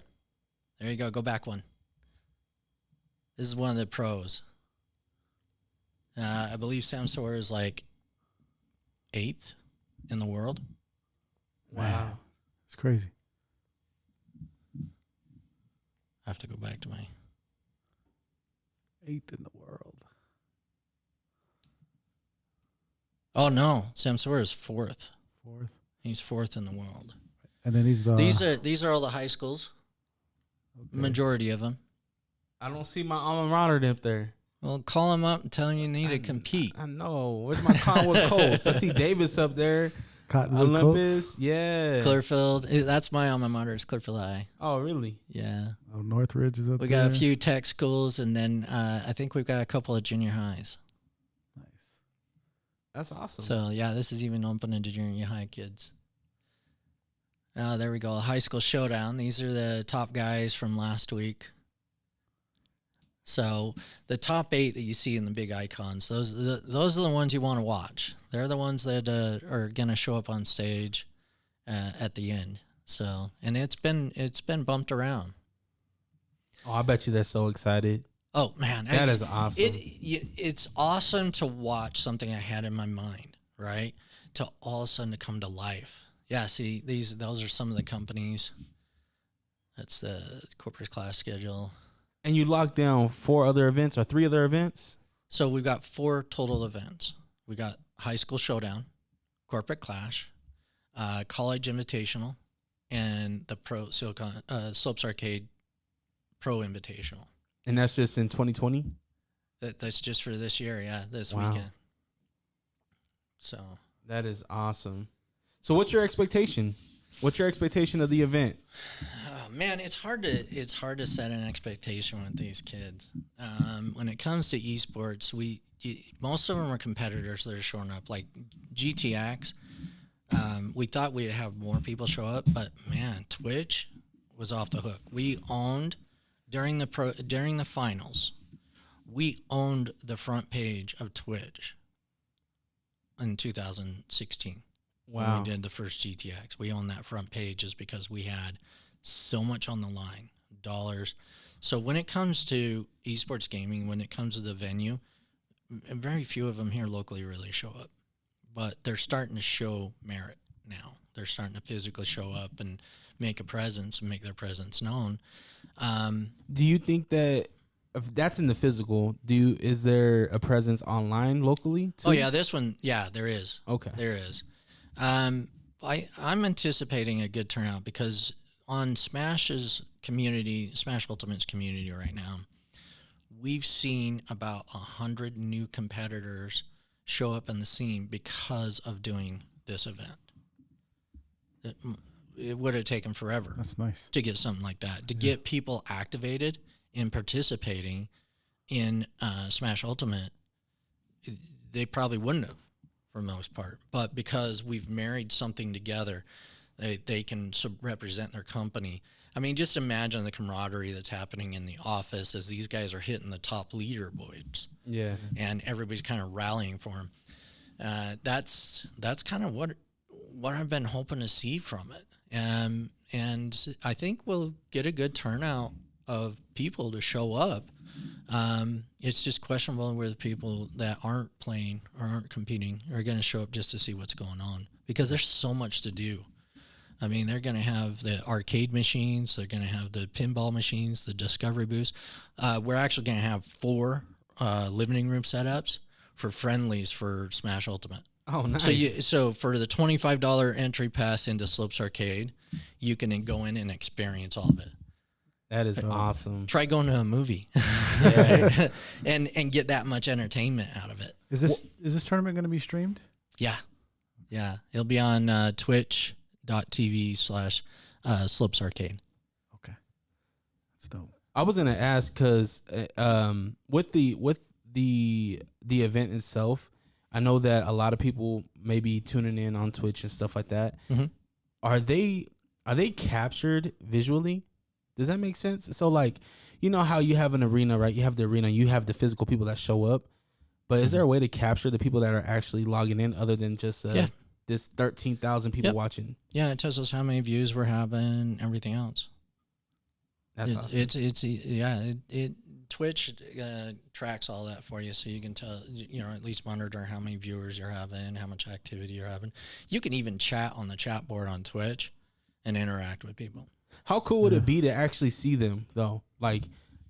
There you go. Go back one. This is one of the pros. I believe Samsora is like 8th in the world. Wow. It's crazy. I have to go back to my... 8th in the world. Oh, no. Samsora is 4th. 4th. He's 4th in the world. And then he's the... These are all the high schools. Okay. Majority of them. I don't see my alma mater up there. Well, call him up and tell him you need to compete. I know. Where's my Conwood Colts? I see Davis up there. Cottonwood Olympus. Colts? Yeah. Clearfield. That's my alma mater. Is Clearfield High. Oh, really? Yeah. Oh, Northridge is up We there. got a few tech schools, and then I think we've got a couple of junior highs. Nice. That's awesome. So, yeah, this is even open to junior high kids. There we go. High school showdown. These are the top guys from last week. So the top 8 that you see in the big icons, those are the ones you want to watch. They're the ones that are going to show up on stage at the end. So, and it's been bumped around. Oh, I bet you they're so excited. Oh man, That is awesome. It's awesome to watch something I had in my mind, right? To all of a sudden to come to life. Yeah, see, those are some of the companies. That's the corporate class schedule. And you locked down 4 other events or 3 other events? So we've got 4 total events. We got high school showdown, corporate clash, college invitational, and the pro Slopes Arcade pro invitational. And that's just in 2020? That's just for this year, yeah, this Wow. weekend. So That is awesome. So what's your expectation? What's your expectation of the event? Oh, man, it's hard to set an expectation with these kids. When it comes to esports, most of them are competitors that are showing up. Like GTX, we thought we'd have more people show up, but man, Twitch was off the hook. We owned during the finals. We owned the front page of Twitch in 2016. When Wow. we did the first GTX. We owned that front page just because we had so much on the line, dollars. So when it comes to esports gaming, when it comes to the venue, very few of them here locally really show up. But they're starting to show merit now. They're starting to physically show up and make a presence and make their presence known. Do you think that if that's in the physical, is there a presence online locally too? Oh, yeah, this one, yeah, there is. Okay. There is. I'm anticipating a good turnout because on Smash Ultimate's community right now, we've seen about 100 new competitors show up in the scene because of doing this event. It would have taken forever. That's nice. To get something like that, to get people activated and participating in Smash Ultimate. They probably wouldn't have, for the most part, but because we've married something together, they can represent their company. I mean, just imagine the camaraderie that's happening in the office as these guys are hitting the top leaderboards. Yeah. And everybody's kind of rallying for them. That's kind of what I've been hoping to see from it. And I think we'll get a good turnout of people to show up. It's just questionable where the people that aren't playing or aren't competing are going to show up just to see what's going on, because there's so much to do. I mean, they're going to have the arcade machines. They're going to have the pinball machines, the discovery booths. We're actually going to have 4 living room setups for friendlies for Smash Ultimate. Oh, nice. So for the $25 entry pass into Slopes Arcade, you can go in and experience all of it. That is awesome. Try going to a movie, Yeah. and get that much entertainment out of it. Is this tournament going to be streamed? Yeah. It'll be on twitch.tv/Slopes Arcade. Okay, that's dope. I was gonna ask because with the event itself, I know that a lot of people may be tuning in on Twitch and stuff like that. Mm-hmm. Are they captured visually? Does that make sense? So like, you know how you have an arena, right? You have the arena, you have the physical people that show up, but is there a way to capture the people that are actually logging in other than just this 13,000 people watching? Yeah, it tells us how many views we're having, everything else. That's awesome. Twitch tracks all that for you, so you can tell, at least monitor how many viewers you're having, how much activity you're having. You can even chat on the chat board on Twitch and interact with people. How cool would it be to actually see them though? Like,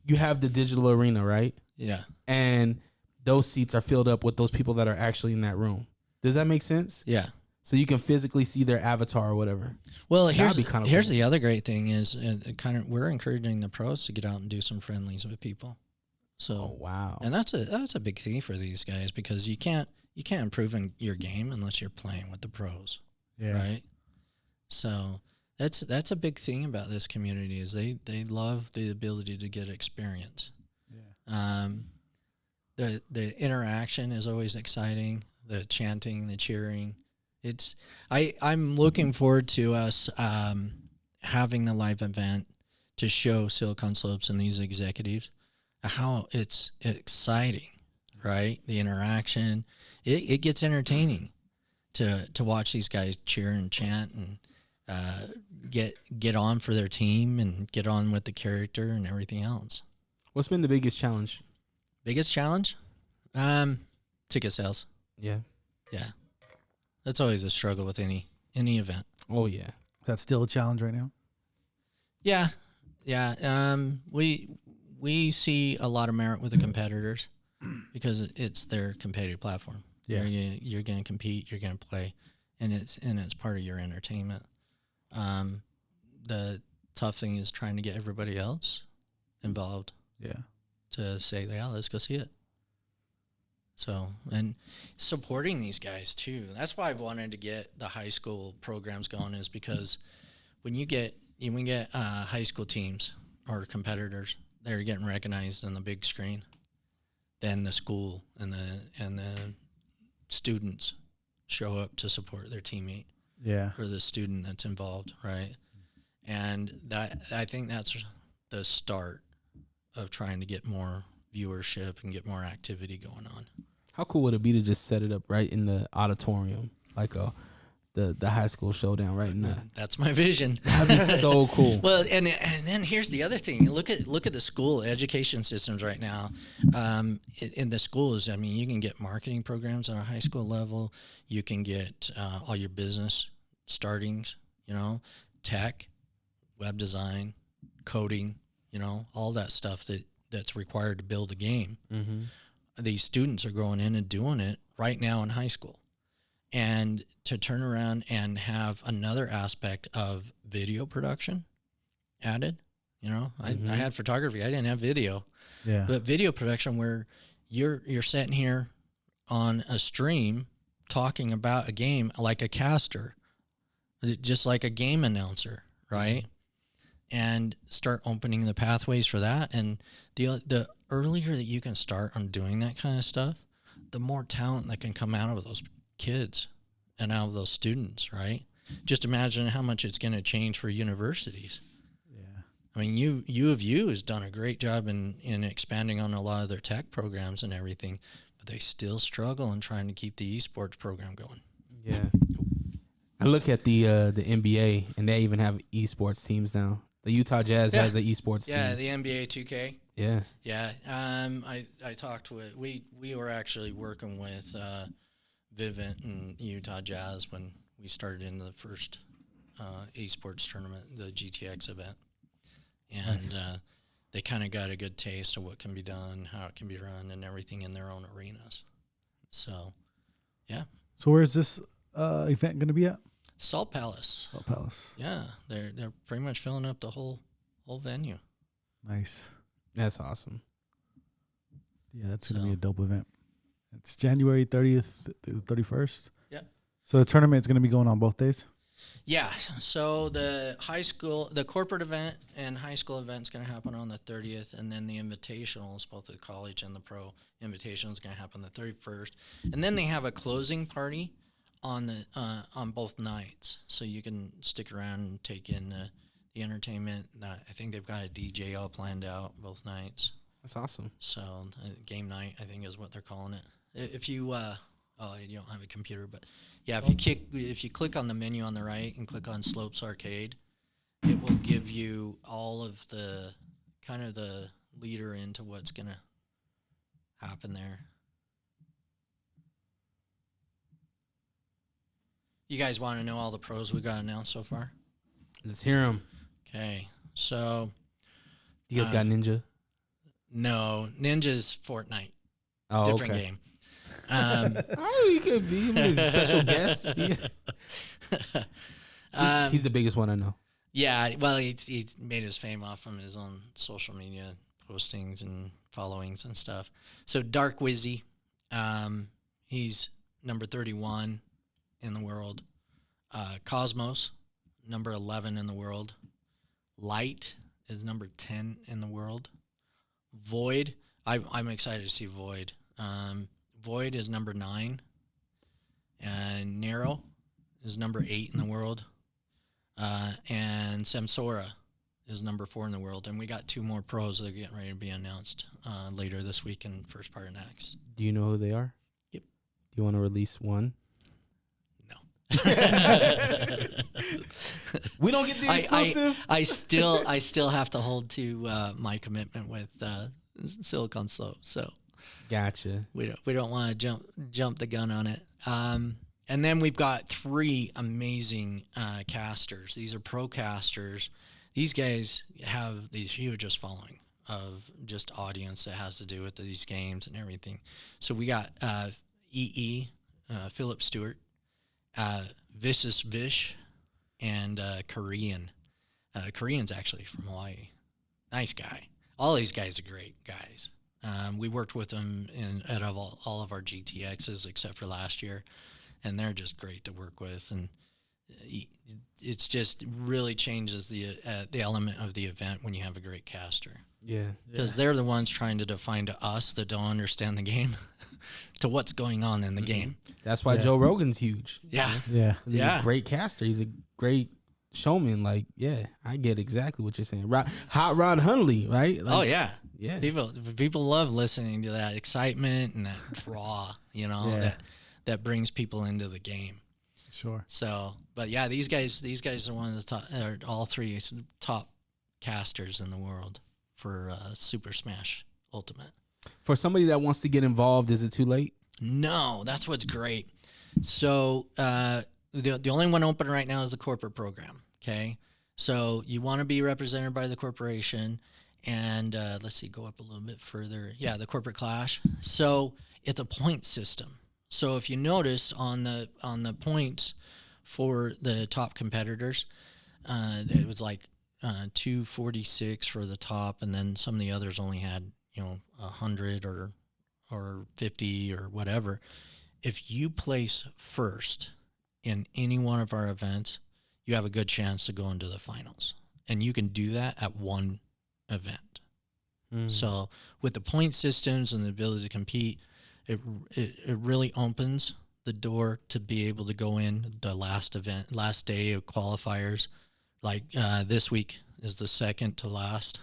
you have the digital arena, right? Yeah. And those seats are filled up with those people that are actually in that room. Does that make sense? Yeah. So you can physically see their avatar or whatever. Well, That'd be kinda here's cool. the other great thing is we're encouraging the pros to get out and do some friendlies with people. So Oh wow. and that's a big thing for these guys, because you can't improve in your game unless you're playing with the pros. Yeah. Right. So that's a big thing about this community is they love the ability to get experience. Yeah. The interaction is always exciting. The chanting, the cheering. I'm looking forward to us having the live event to show Silicon Slopes and these executives how it's exciting, right? The interaction, it gets entertaining to watch these guys cheer and chant and get on for their team and get on with the character and everything else. What's been the biggest challenge? Biggest challenge? Ticket sales. Yeah. Yeah. That's always a struggle with any event. Oh yeah. That's still a challenge right now. Yeah. We see a lot of merit with the competitors because it's their competitive platform. Yeah. You're going to compete, you're going to play, and it's part of your entertainment. The tough thing is trying to get everybody else involved Yeah. to say, yeah, let's go see it. So, and supporting these guys too. That's why I've wanted to get the high school programs going, is because when we get high school teams or competitors, they're getting recognized on the big screen. Then the school and the students show up to support their teammate. Yeah. Or the student that's involved, right? And that, I think that's the start of trying to get more viewership and get more activity going on. How cool would it be to just set it up right in the auditorium, like the high school showdown right in there? That's my vision. That'd be so cool. Well, and then here's the other thing. Look at the school education systems right now. In the schools, I mean, you can get marketing programs on a high school level. You can get all your business startings, tech, web design, coding, all that stuff that's required to build a game. Mm-hmm. These students are going in and doing it right now in high school. And to turn around and have another aspect of video production added, I had photography. I didn't have video. Yeah. But video production where you're sitting here on a stream talking about a game like a caster, just like a game announcer, right? And start opening the pathways for that. And the earlier that you can start on doing that kind of stuff, the more talent that can come out of those kids and out of those students, right? Just imagine how much it's going to change for universities. Yeah. I mean, U of U has done a great job in expanding on a lot of their tech programs and everything, but they still struggle in trying to keep the esports program going. Yeah. I look at the NBA, and they even have esports teams now. The Utah Jazz has an esports team. Yeah, the NBA 2K. Yeah. Yeah. I talked with, we were actually working with Vivint and Utah Jazz when we started in the first esports tournament, the GTX event. And Nice. They kind of got a good taste of what can be done, how it can be run, and everything in their own arenas. So, yeah. So where's this event going to be at? Salt Palace. Salt Palace. Yeah, they're pretty much filling up the whole venue. Nice. That's awesome. Yeah, that's going to So- be a dope event. It's January 30th to the 31st. Yeah. So the tournament's going to be going on both days? Yeah, so the corporate event and high school event's going to happen on the 30th, and then the invitationals, both the college and the pro invitational, is going to happen the 31st. And then they have a closing party on both nights, so you can stick around and take in the entertainment. I think they've got a DJ all planned out both nights. That's awesome. So game night, I think, is what they're calling it. If you you don't have a computer, but yeah, if you click on the menu on the right and click on Slopes Arcade, it will give you all of the kind of the leader into what's gonna happen there. You guys want to know all the pros we got announced so far? Let's hear them. Okay, so You guys got Ninja? no, Ninja's Fortnite, Oh, different okay. game. Oh, he could be. He's a special guest. He's the biggest one I know. Yeah, well, he made his fame off from his own social media postings and followings and stuff. So Dark Wizzy, he's number 31 in the world. Cosmos, number 11 in the world. Light is number 10 in the world. Void, I'm excited to see Void. Void is number 9. And Nero is number 8 in the world. And Samsora is number 4 in the world. And we got 2 more pros that are getting ready to be announced later this week and first part of next. Do you know who they are? Yep. Do you want to release one? No. We don't get the exclusive. I still have to hold to my commitment with Silicon Slope. So Gotcha. we don't want to jump the gun on it. And then we've got 3 amazing casters. These are pro casters. These guys have the hugest following of just audience that has to do with these games and everything. So we got Philip Stewart, Vicious Vish, and Korean. Korean's actually from Hawaii. Nice guy. All these guys are great guys. We worked with them at all of our GTXs except for last year, and they're just great to work with. And it's just really changes the element of the event when you have a great caster. Yeah. Because they're the ones trying to define to us that don't understand the game to what's going on in the game. That's why Joe Rogan's huge. Yeah. Yeah. He's a great caster. He's a great showman. Like, yeah, I get exactly what you're saying. Hot Rod Hundley, right? Like, Oh yeah. Yeah. People love listening to that excitement and that draw, that brings people into the game. Sure. So, but yeah, these guys are one of the top, all three top casters in the world for Super Smash Ultimate. For somebody that wants to get involved, is it too late? No, that's what's great. So the only one open right now is the corporate program. Okay, so you want to be represented by the corporation, and let's see, go up a little bit further. Yeah, the corporate clash. So it's a point system. So if you notice on the points for the top competitors, it was like 246 for the top, and then some of the others only had 100 or 50 or whatever. If you place first in any one of our events, you have a good chance to go into the finals, and you can do that at one event. So with the point systems and the ability to compete, it really opens the door to be able to go in the last day of qualifiers. Like this week is the second to last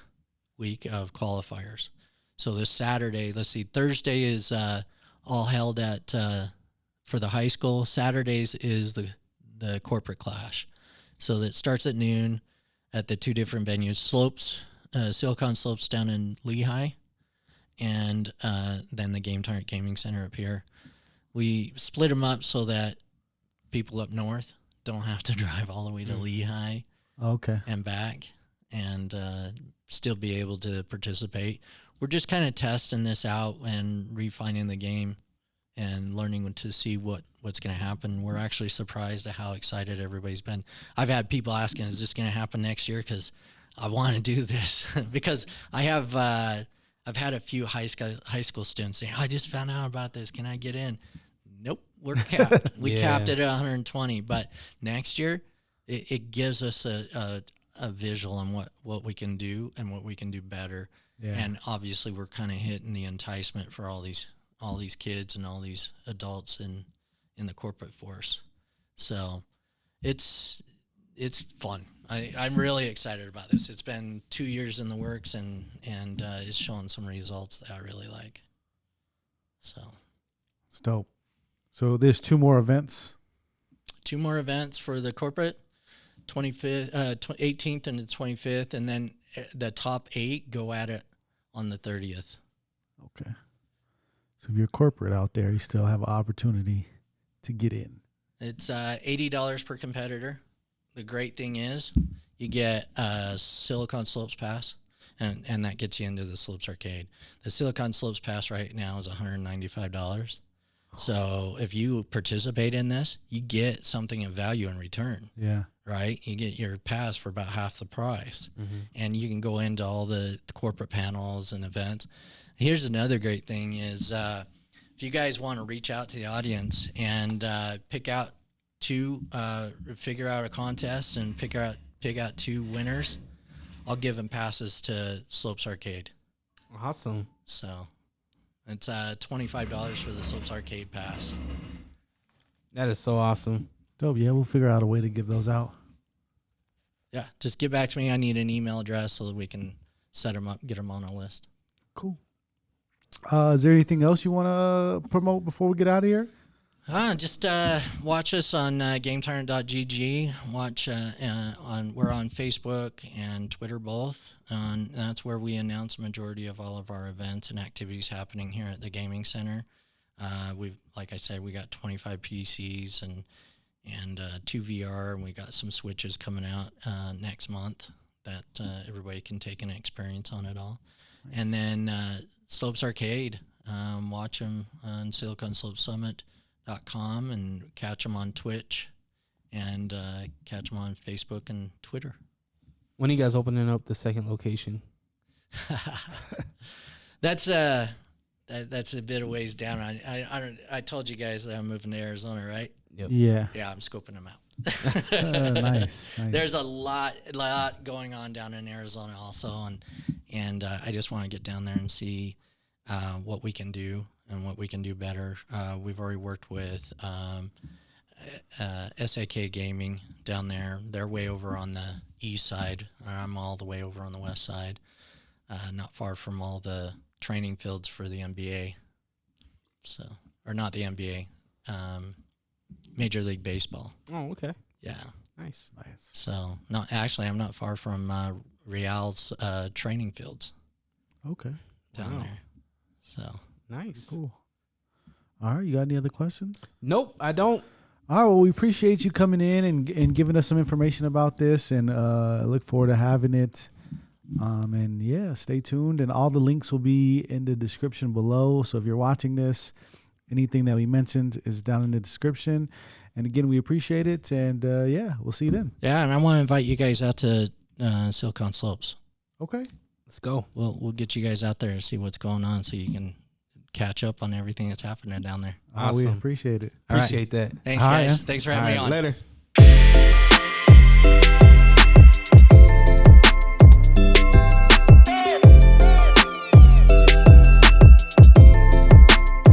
week of qualifiers. So this Saturday, let's see, Thursday is all held at for the high school. Saturdays is the corporate clash. So that starts at noon at the two different venues, Silicon Slopes down in Lehigh, and then the Gaming Center up here. We split them up so that people up north don't have to drive all the way to Lehigh and back, and still be able to participate. We're just kind of testing this out and refining the game and learning to see what's going to happen. We're actually surprised at how excited everybody's been. I've had people asking, is this going to happen next year? Because I want to do this. Because I've had a few high school students say, I just found out about this. Can I get in? Nope, we're capped. We capped it at 120. But next year, it gives us a visual on what we can do and what we can do better. Yeah. And obviously, we're kind of hitting the enticement for all these kids and all these adults in the corporate force. So it's fun. I'm really excited about this. It's been 2 years in the works, and it's showing some results that I really like. So it's dope. So there's 2 more events. 2 more events for the corporate, 25th, 18th and the 25th, and then the top 8 go at it on the 30th. Okay. So if you're corporate out there, you still have an opportunity to get in. It's $80 per competitor. The great thing is you get a Silicon Slopes pass, and that gets you into the Slopes Arcade. The Silicon Slopes pass right now is $195. So if you participate in this, you get something of value in return. Yeah. Right? You get your pass for about half the price. Mm-hmm. And you can go into all the corporate panels and events. Here's another great thing is if you guys want to reach out to the audience and figure out a contest and pick out 2 winners, I'll give them passes to Slopes Arcade. Awesome. So it's $25 for the Slopes Arcade pass. That is so awesome. Dope. Yeah, we'll figure out a way to give those out. Yeah, just get back to me. I need an email address so that we can set them up, get them on a list. Cool. Is there anything else you want to promote before we get out of here? Just watch us on GameTyrant.gg. We're on Facebook and Twitter both. That's where we announce the majority of all of our events and activities happening here at the Gaming Center. Like I said, we got 25 PCs and 2 VR, and we got some Switches coming out next month that everybody can take an experience on it all. Nice. And then Slopes Arcade, watch them on SiliconSlopesSummit.com and catch them on Twitch and catch them on Facebook and Twitter. When are you guys opening up the second location? That's that's a bit of ways down. I told you guys that I'm moving to Arizona, right? Yep. Yeah. Yeah, I'm scoping them out. Nice. There's a lot going on down in Arizona also, and I just want to get down there and see what we can do and what we can do better. We've already worked with SAK Gaming down there. They're way over on the east side. I'm all the way over on the west side, not far from all the training fields for the NBA. So, or not the NBA, Major League Baseball. Oh, okay. Yeah. Nice. So, I'm not far from Real's training fields Okay. down there. So, Nice. Cool. All right. You got any other questions? Nope, I don't. All right. Well, we appreciate you coming in and giving us some information about this, and look forward to having it. And yeah, stay tuned. And all the links will be in the description below. So if you're watching this, anything that we mentioned is down in the description. And again, we appreciate it. And yeah, we'll see you then. yeah, and I want to invite you guys out to Silicon Slopes. Okay. Let's go. We'll get you guys out there and see what's going on, so you can catch up on everything that's happening down there. We Awesome. appreciate it. All right. Appreciate that. Thanks, All right, guys. yeah. Thanks for having me on. Later.